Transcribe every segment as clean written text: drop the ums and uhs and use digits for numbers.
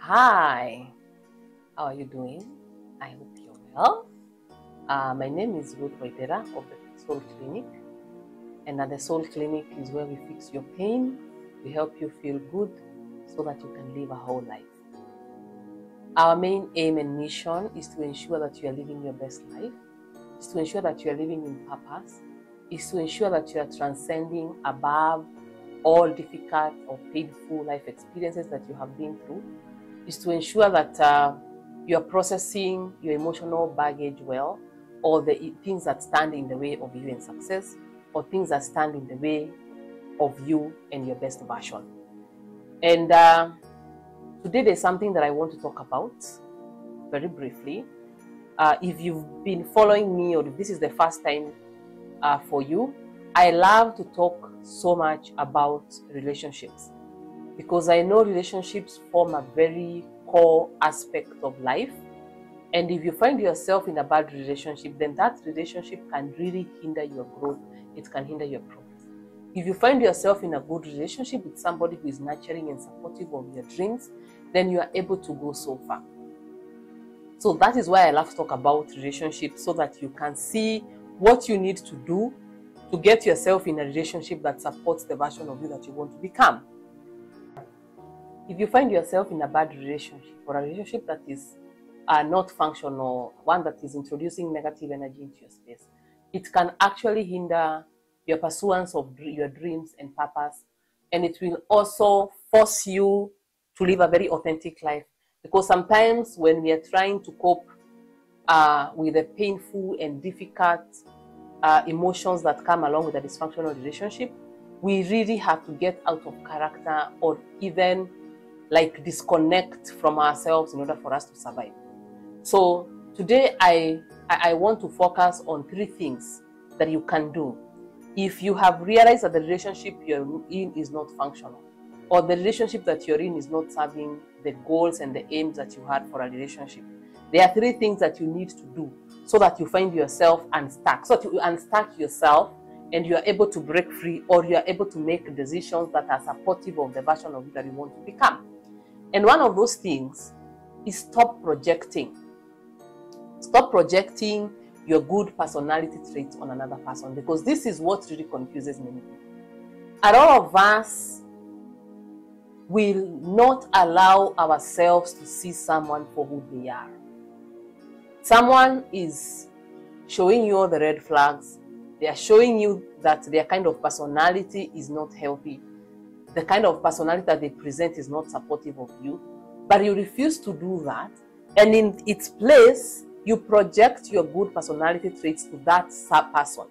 Hi, how are you doing? I hope you're well. My name is Ruth Waithira of the Soul Clinic, and at the Soul Clinic is where we fix your pain, we help you feel good so that you can live a whole life. Our main aim and mission is to ensure that you are living your best life, is to ensure that you are living in purpose, is to ensure that you are transcending above all difficult or painful life experiences that you have been through, is to ensure that you are processing your emotional baggage well, or the things that stand in the way of you and success, or things that stand in the way of you and your best version. And today there's something that I want to talk about very briefly. If you've been following me, or if this is the first time for you, I love to talk so much about relationships because I know relationships form a very core aspect of life. And if you find yourself in a bad relationship, then that relationship can really hinder your growth. It can hinder your progress. If you find yourself in a good relationship with somebody who is nurturing and supportive of your dreams, then you are able to go so far. So that is why I love to talk about relationships, so that you can see what you need to do to get yourself in a relationship that supports the version of you that you want to become. If you find yourself in a bad relationship, or a relationship that is not functional, one that is introducing negative energy into your space, it can actually hinder your pursuance of your dreams and purpose, and it will also force you to live a very authentic life. Because sometimes when we are trying to cope with the painful and difficult emotions that come along with a dysfunctional relationship, we really have to get out of character, or even like disconnect from ourselves in order for us to survive. So today I want to focus on 3 things that you can do if you have realized that the relationship you're in is not functional, or the relationship that you're in is not serving the goals and the aims that you had for a relationship. There are 3 things that you need to do so that you find yourself unstuck, so that you unstuck yourself and you are able to break free, or you are able to make decisions that are supportive of the version of you that you want to become. And one of those things is stop projecting. Stop projecting your good personality traits on another person, because this is what really confuses many people. And all of us will not allow ourselves to see someone for who they are. Someone is showing you all the red flags. They are showing you that their kind of personality is not healthy. The kind of personality that they present is not supportive of you. But you refuse to do that. And in its place, you project your good personality traits to that person,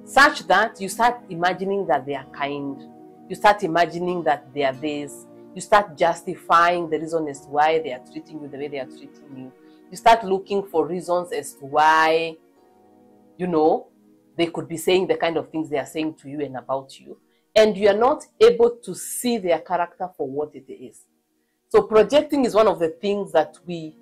such that you start imagining that they are kind. You start imagining that they are this. You start justifying the reason as to why they are treating you the way they are treating you. You start looking for reasons as to why, they could be saying the kind of things they are saying to you and about you. And you are not able to see their character for what it is. So projecting is one of the things that we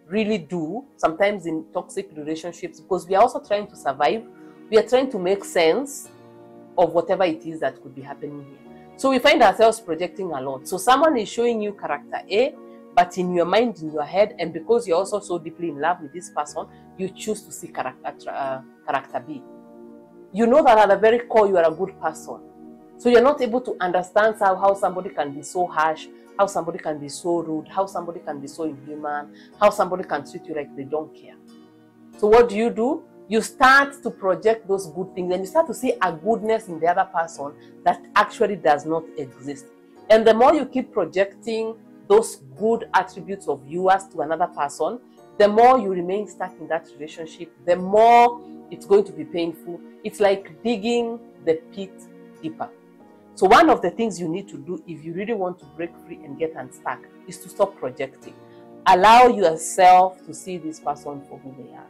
really do sometimes in toxic relationships, because we are also trying to survive. We are trying to make sense of whatever it is that could be happening here. So we find ourselves projecting a lot. So someone is showing you character A, but in your mind, in your head, and because you're also so deeply in love with this person, you choose to see character B. You know that at the very core, you are a good person. So you're not able to understand how somebody can be so harsh, how somebody can be so rude, how somebody can be so inhuman, how somebody can treat you like they don't care. So what do? You start to project those good things, and you start to see a goodness in the other person that actually does not exist. And the more you keep projecting those good attributes of yours to another person, the more you remain stuck in that relationship, the more it's going to be painful. It's like digging the pit deeper. So one of the things you need to do if you really want to break free and get unstuck is to stop projecting. Allow yourself to see this person for who they are.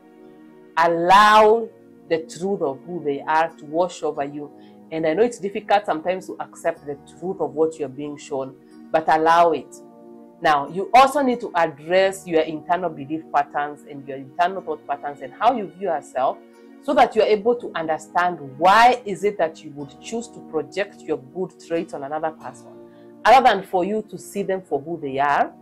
Allow the truth of who they are to wash over you. And I know it's difficult sometimes to accept the truth of what you're being shown, but allow it. Now, you also need to address your internal belief patterns and your internal thought patterns and how you view yourself, so that you're able to understand why is it that you would choose to project your good traits on another person, other than for you to see them for who they are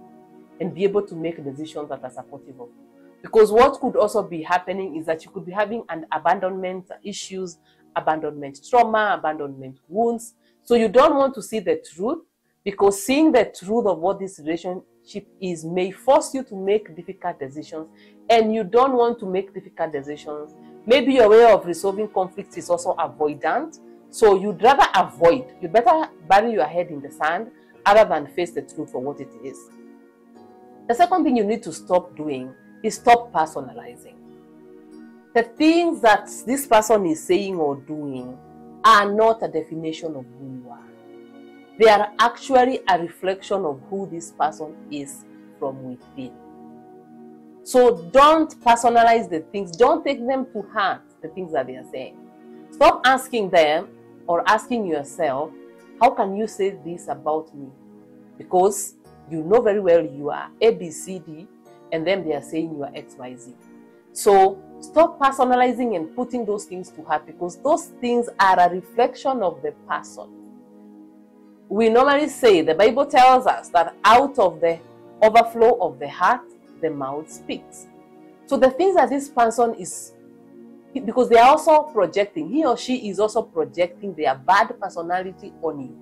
and be able to make decisions that are supportive of you. Because what could also be happening is that you could be having an abandonment issues, abandonment trauma, abandonment wounds. So you don't want to see the truth, because seeing the truth of what this relationship is may force you to make difficult decisions, and you don't want to make difficult decisions. Maybe your way of resolving conflicts is also avoidant, so you'd rather avoid. You'd better bury your head in the sand other than face the truth for what it is. The second thing you need to stop doing is stop personalizing. The things that this person is saying or doing are not a definition of who you are. They are actually a reflection of who this person is from within. So don't personalize the things. Don't take them to heart, the things that they are saying. Stop asking them or asking yourself, how can you say this about me? Because you know very well you are A, B, C, D, and then they are saying you are X, Y, Z. So stop personalizing and putting those things to heart, because those things are a reflection of the person. We normally say, the Bible tells us that out of the overflow of the heart, the mouth speaks. So the things that this person is, because they are also projecting, he or she is also projecting their bad personality on you.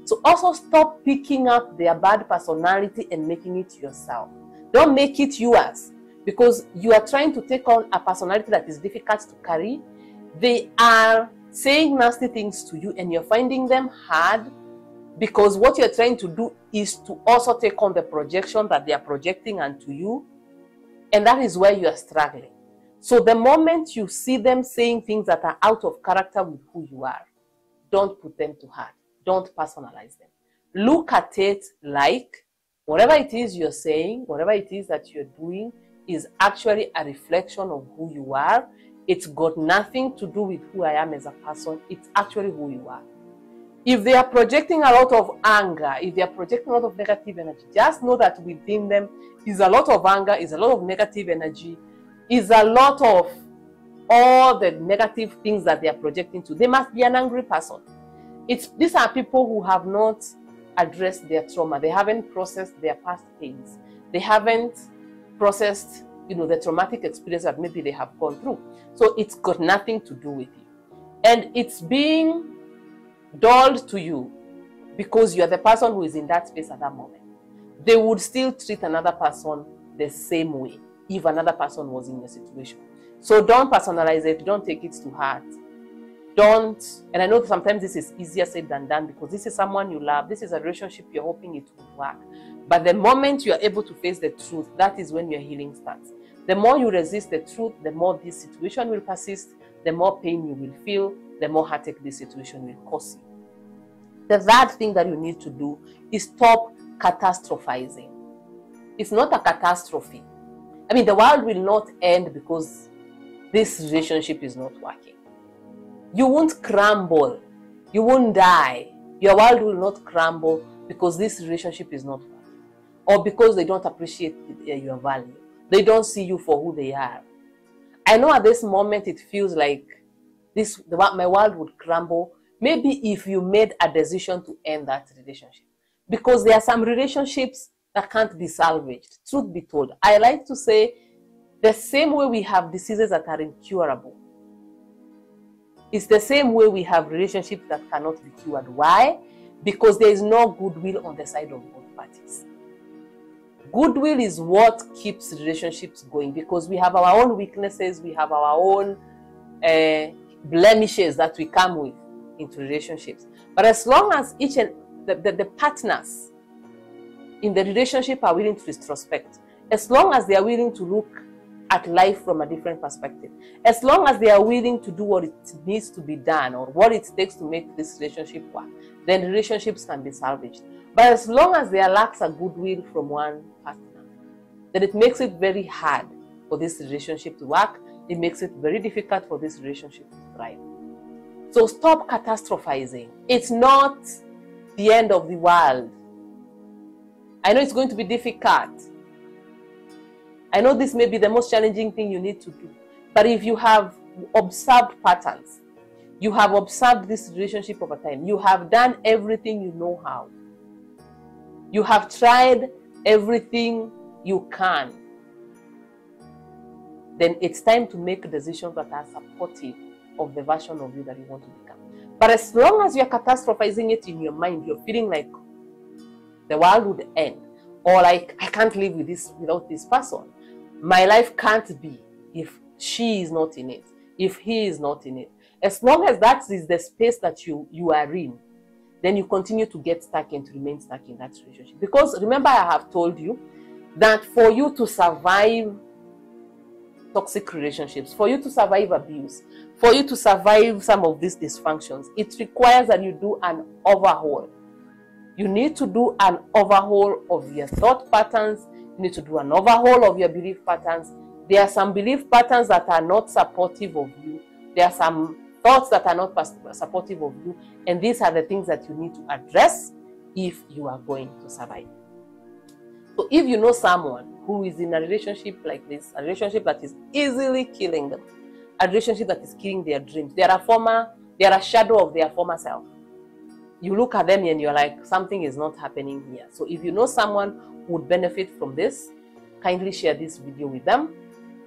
So also stop picking up their bad personality and making it yourself. Don't make it yours, because you are trying to take on a personality that is difficult to carry. They are saying nasty things to you and you're finding them hard, because what you're trying to do is to also take on the projection that they are projecting onto you, and that is where you are struggling. So the moment you see them saying things that are out of character with who you are, don't put them to heart. Don't personalize them. Look at it like whatever it is you're saying, whatever it is that you're doing is actually a reflection of who you are. It's got nothing to do with who I am as a person. It's actually who you are. If they are projecting a lot of anger, if they are projecting a lot of negative energy, just know that within them is a lot of anger, is a lot of negative energy, is a lot of all the negative things that they are projecting to. They must be an angry person. These are people who have not addressed their trauma. They haven't processed their past pains. They haven't processed, the traumatic experience that maybe they have gone through. So it's got nothing to do with you. And it's being dulled to you because you are the person who is in that space at that moment. They would still treat another person the same way if another person was in your situation. So don't personalize it. Don't take it to heart. Don't, and I know sometimes this is easier said than done, because this is someone you love. This is a relationship you're hoping it will work. But the moment you are able to face the truth, that is when your healing starts. The more you resist the truth, the more this situation will persist, the more pain you will feel, the more heartache this situation will cause you. The third thing that you need to do is stop catastrophizing. It's not a catastrophe. I mean, the world will not end because this relationship is not working. You won't crumble. You won't die. Your world will not crumble because this relationship is not working, or because they don't appreciate your value. They don't see you for who they are. I know at this moment it feels like my world would crumble. Maybe if you made a decision to end that relationship, because there are some relationships that can't be salvaged. Truth be told, I like to say the same way we have diseases that are incurable, it's the same way we have relationships that cannot be cured. Why? Because there is no goodwill on the side of both parties. Goodwill is what keeps relationships going, because we have our own weaknesses, we have our own blemishes that we come with into relationships. But as long as each and the partners in the relationship are willing to retrospect, as long as they are willing to look at life from a different perspective, as long as they are willing to do what it needs to be done or what it takes to make this relationship work, then relationships can be salvaged. But as long as there lacks a goodwill from one partner, then it makes it very hard for this relationship to work. It makes it very difficult for this relationship to thrive. So stop catastrophizing. It's not the end of the world. I know it's going to be difficult. I know this may be the most challenging thing you need to do. But if you have observed patterns, you have observed this relationship over time, you have done everything you know how, you have tried everything you can, then it's time to make decisions that are supportive of the version of you that you want to become. But as long as you're catastrophizing it in your mind, you're feeling like the world would end, or like, I can't live with this without this person. My life can't be if she is not in it, if he is not in it. As long as that is the space that you are in, then you continue to get stuck and to remain stuck in that relationship. Because remember, I have told you that for you to survive toxic relationships, for you to survive abuse, for you to survive some of these dysfunctions, it requires that you do an overhaul. You need to do an overhaul of your thought patterns. You need to do an overhaul of your belief patterns. There are some belief patterns that are not supportive of you. There are some thoughts that are not supportive of you. And these are the things that you need to address if you are going to survive. So if you know someone who is in a relationship like this, a relationship that is easily killing them, a relationship that is killing their dreams, they are a shadow of their former self. You look at them and you're like, something is not happening here. So if you know someone who would benefit from this, kindly share this video with them.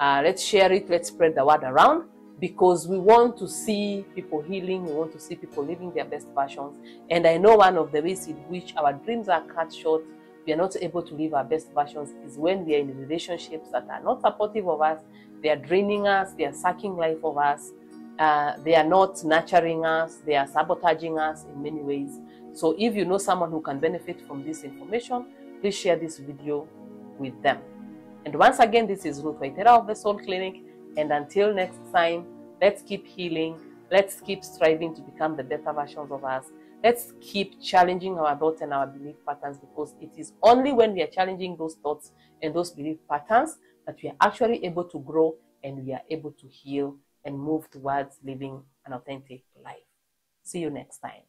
Let's share it. Let's spread the word around, because we want to see people healing. We want to see people living their best versions. And I know one of the ways in which our dreams are cut short, we are not able to live our best versions, is when we are in relationships that are not supportive of us. They are draining us. They are sucking life of us. They are not nurturing us. They are sabotaging us in many ways. So if you know someone who can benefit from this information, please share this video with them. And once again, this is Ruth Waithira of the Soul Clinic. And until next time, let's keep healing. Let's keep striving to become the better versions of us. Let's keep challenging our thoughts and our belief patterns, because it is only when we are challenging those thoughts and those belief patterns that we are actually able to grow, and we are able to heal and move towards living an authentic life. See you next time.